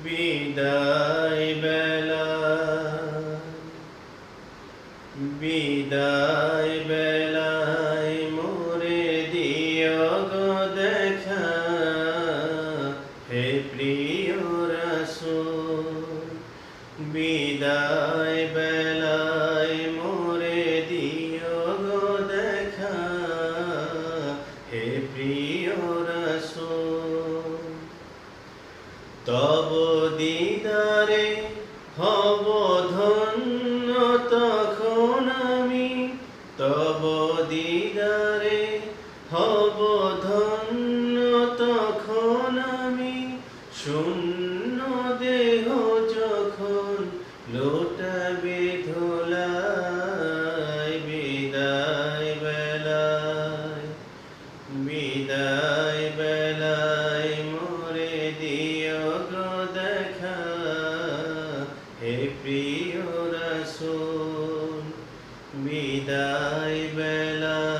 বিদায় বেলা বিদায় বেলায় মোরে দিও গো দেখা হে প্রিয় রাসূল বিদায় বেলায় মোরে দিও গো দেখা হে প্রিয় রাসূল তব দিদারে হব ধন্য তখন আমি তব দিদারে হব ধন্য তখন আমি শূন্য দেহ যখন লোটাবে ধুলায় বিদায় বেলায় বিদায় বেলায় মোরে দিও গো দেখা হে প্রিয় রাসূল বিদায় বেলায়